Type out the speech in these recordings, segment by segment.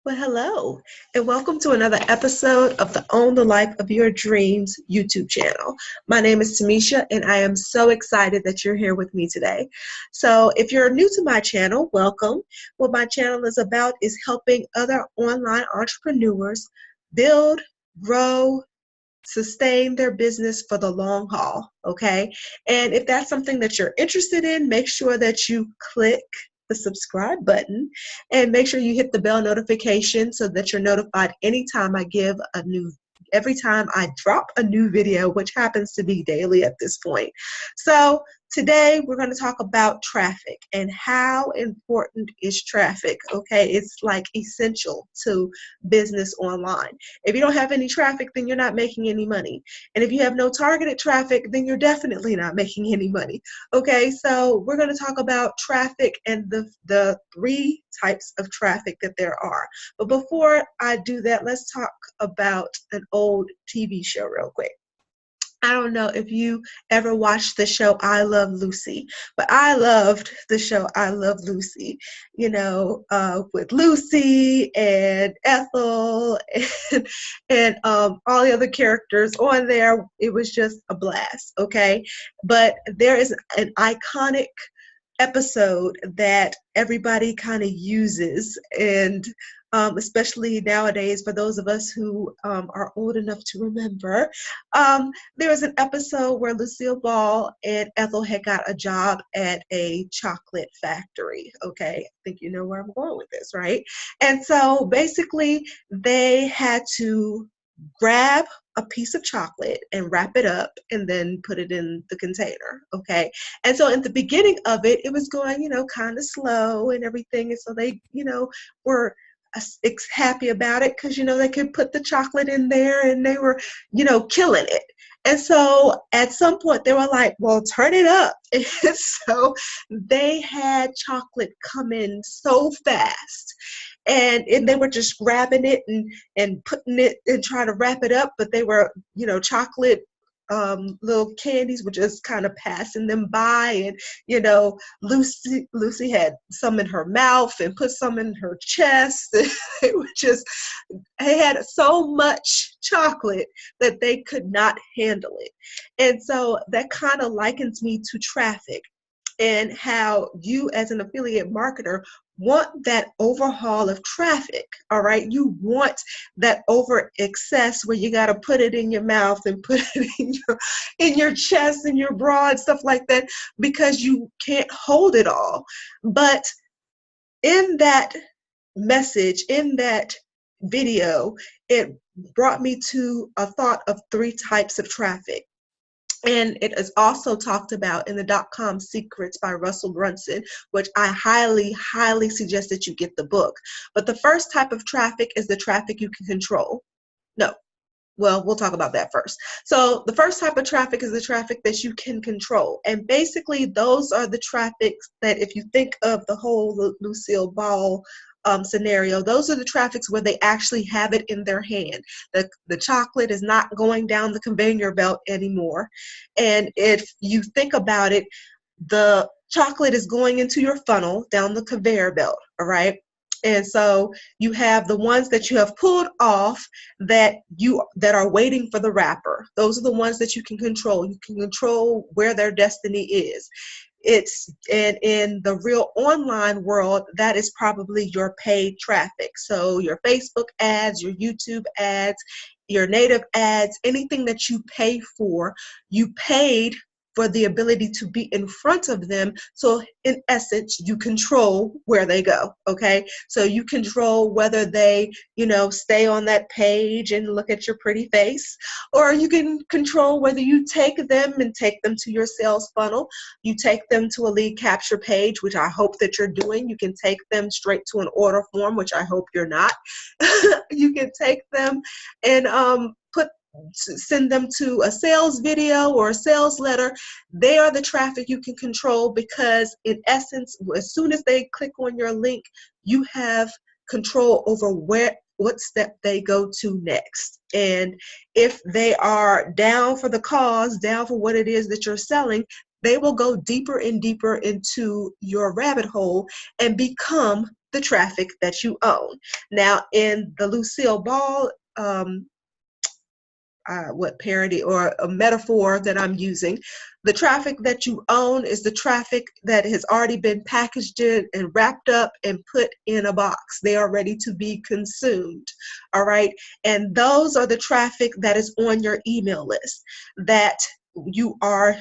Well, hello, and welcome to another episode of the Own the Life of Your Dreams YouTube channel. My name is Tamisha, and I am so excited that you're here with me today. So, if you're new to my channel, welcome. What my channel is about is helping other online entrepreneurs build, grow, sustain their business for the long haul, okay? And if that's something that you're interested in, make sure that you click the subscribe button and make sure you hit the bell notification so that you're notified anytime every time I drop a new video, which happens to be daily at this point. So today we're going to talk about traffic and how important is traffic, okay? It's like essential to business online. If you don't have any traffic, then you're not making any money. And if you have no targeted traffic, then you're definitely not making any money. Okay, so we're going to talk about traffic and the three types of traffic that there are. But before I do that, let's talk about an old TV show real quick. I don't know if you ever watched the show I Love Lucy, but I loved the show I Love Lucy, with Lucy and Ethel and all the other characters on there. It was just a blast, okay? But there is an iconic episode that everybody kind of uses, and especially nowadays for those of us who are old enough to remember, there was an episode where Lucille Ball and Ethel had got a job at a chocolate factory. Okay, I think you know where I'm going with this, right? And so basically they had to grab a piece of chocolate and wrap it up and then put it in the container, okay? And so in the beginning of it, it was going, kind of slow and everything. And so they, were happy about it because, they could put the chocolate in there and they were, killing it. And so at some point they were like, well, turn it up. And so they had chocolate come in so fast. And they were just grabbing it and putting it and trying to wrap it up, but they were, chocolate little candies were just kind of passing them by, and Lucy had some in her mouth and put some in her chest. They had so much chocolate that they could not handle it. And so that kind of likens me to traffic and how you as an affiliate marketer want that overhaul of traffic, all right? You want that over excess where you got to put it in your mouth and put it in your chest and your bra and stuff like that because you can't hold it all. But in that message, in that video, it brought me to a thought of three types of traffic. And it is also talked about in the .com Secrets by Russell Brunson, which I highly, highly suggest that you get the book. But the first type of traffic is the traffic you can control. No, well, we'll talk about that first. So the first type of traffic is the traffic that you can control. And basically those are the traffics that, if you think of the whole Lucille Ball scenario, those are the traffics where they actually have it in their hand. The chocolate is not going down the conveyor belt anymore. And if you think about it, the chocolate is going into your funnel down the conveyor belt, all right? And so you have the ones that you have pulled off that are waiting for the wrapper. Those are the ones that you can control. You can control where their destiny is. And in the real online world, that is probably your paid traffic. So your Facebook ads, your YouTube ads, your native ads, anything that you pay for, you paid for the ability to be in front of them. So in essence, you control where they go, okay? So you control whether they, stay on that page and look at your pretty face, or you can control whether you take them to your sales funnel. You take them to a lead capture page, which I hope that you're doing. You can take them straight to an order form, which I hope you're not. You can take them and send them to a sales video or a sales letter. They are the traffic you can control because, in essence, as soon as they click on your link, you have control over what step they go to next. And if they are down for the cause, down for what it is that you're selling, they will go deeper and deeper into your rabbit hole and become the traffic that you own. Now, in the Lucille Ball what parody or a metaphor that I'm using, the traffic that you own is the traffic that has already been packaged in and wrapped up and put in a box. They are ready to be consumed. All right. And those are the traffic that is on your email list that you are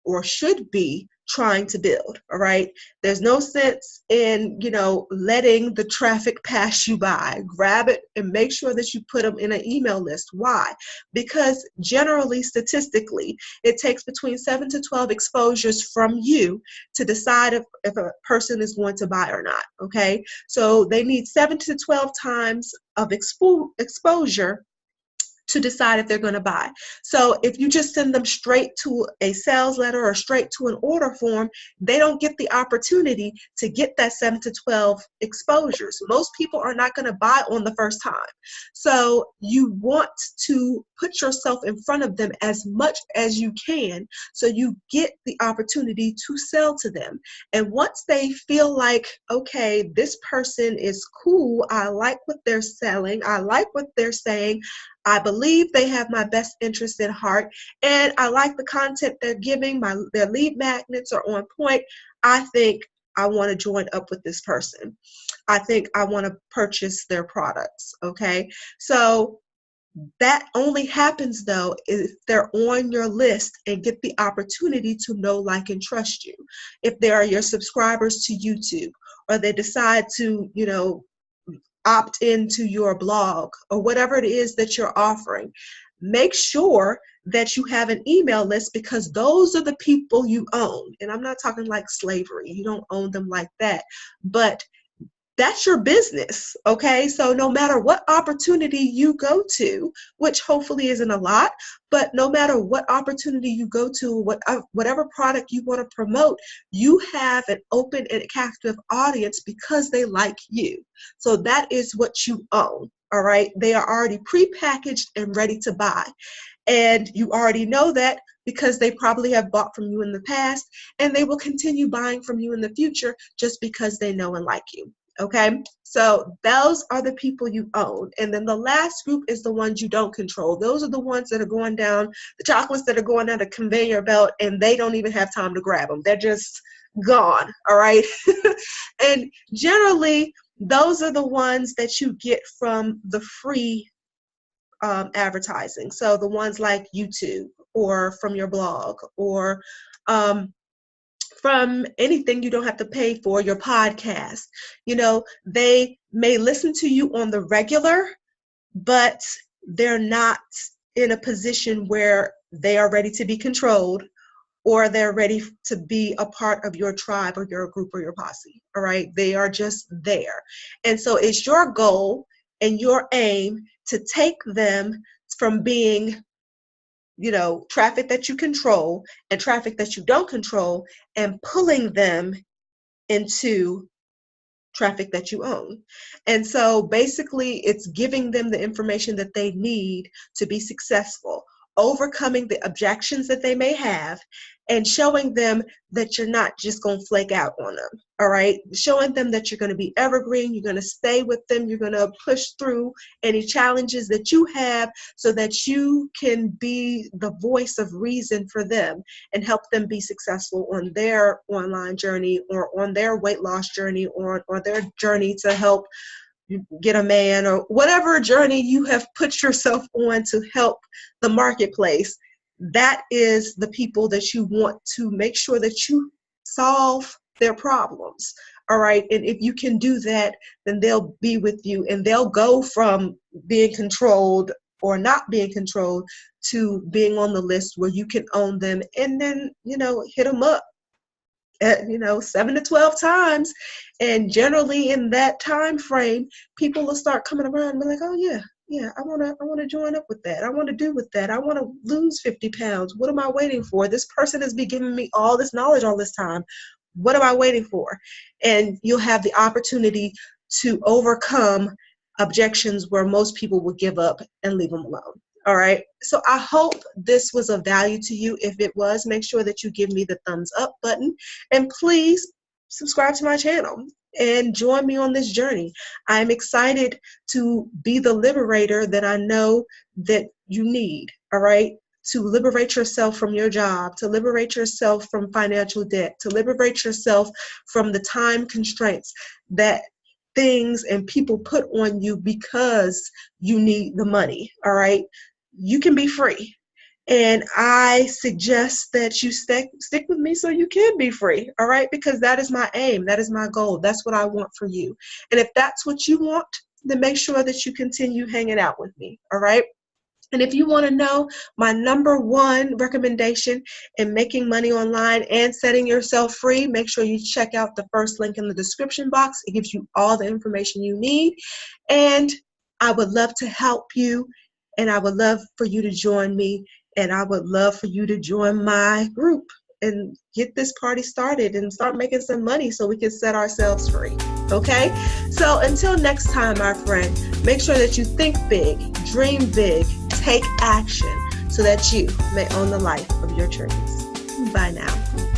or should be trying to build. All right. There's no sense in, letting the traffic pass you by. Grab it and make sure that you put them in an email list. Why? Because generally, statistically, it takes between 7 to 12 exposures from you to decide if a person is going to buy or not. Okay. So they need 7 to 12 times of exposure to decide if they're going to buy. So if you just send them straight to a sales letter or straight to an order form, they don't get the opportunity to get that 7 to 12 exposures. Most people are not going to buy on the first time. So you want to put yourself in front of them as much as you can so you get the opportunity to sell to them. And once they feel like, okay, this person is cool, I like what they're selling, I like what they're saying, I believe they have my best interest at heart, and I like the content they're giving, their lead magnets are on point, I think I want to join up with this person. I think I want to purchase their products, okay? So that only happens, though, if they're on your list and get the opportunity to know, like, and trust you. If they are your subscribers to YouTube, or they decide to, opt into your blog or whatever it is that you're offering, make sure that you have an email list, because those are the people you own. And I'm not talking like slavery. You don't own them like that, but that's your business, okay? So no matter what opportunity you go to, which hopefully isn't a lot, but no matter what opportunity you go to, whatever product you want to promote, you have an open and captive audience because they like you. So that is what you own, all right? They are already prepackaged and ready to buy. And you already know that because they probably have bought from you in the past, and they will continue buying from you in the future just because they know and like you. Okay, so those are the people you own. And then the last group is the ones you don't control. Those are the ones that are going down, the chocolates that are going down the conveyor belt, and they don't even have time to grab them. They're just gone, all right? And generally, those are the ones that you get from the free advertising. So the ones like YouTube, or from your blog, or from anything you don't have to pay for, your podcast. They may listen to you on the regular, but they're not in a position where they are ready to be controlled, or they're ready to be a part of your tribe or your group or your posse. All right. They are just there. And so it's your goal and your aim to take them from being traffic that you control and traffic that you don't control, and pulling them into traffic that you own. And so basically it's giving them the information that they need to be successful, overcoming the objections that they may have, and showing them that you're not just going to flake out on them. All right. Showing them that you're going to be evergreen. You're going to stay with them. You're going to push through any challenges that you have so that you can be the voice of reason for them and help them be successful on their online journey, or on their weight loss journey, or their journey to help get a man, or whatever journey you have put yourself on to help the marketplace. That is the people that you want to make sure that you solve their problems. All right. And if you can do that, then they'll be with you, and they'll go from being controlled or not being controlled to being on the list where you can own them, and then, hit them up at 7 to 12 times. And generally in that time frame, people will start coming around and be like, oh yeah, I want to join up with that. I want to do with that. I want to lose 50 pounds. What am I waiting for? This person has been giving me all this knowledge all this time. What am I waiting for? And you'll have the opportunity to overcome objections where most people will give up and leave them alone. All right. So I hope this was of value to you. If it was, make sure that you give me the thumbs up button, and please subscribe to my channel. and join me on this journey. I'm excited to be the liberator that I know that you need, all right? To liberate yourself from your job, to liberate yourself from financial debt, to liberate yourself from the time constraints that things and people put on you because you need the money, all right? You can be free. And I suggest that you stick with me so you can be free, all right? Because that is my aim. That is my goal. That's what I want for you. And if that's what you want, then make sure that you continue hanging out with me, all right? And if you want to know my number one recommendation in making money online and setting yourself free, make sure you check out the first link in the description box. It gives you all the information you need. And I would love to help you, and I would love for you to join me, and I would love for you to join my group and get this party started and start making some money so we can set ourselves free. Okay? So until next time, my friend, make sure that you think big, dream big, take action so that you may own the life of your dreams. Bye now.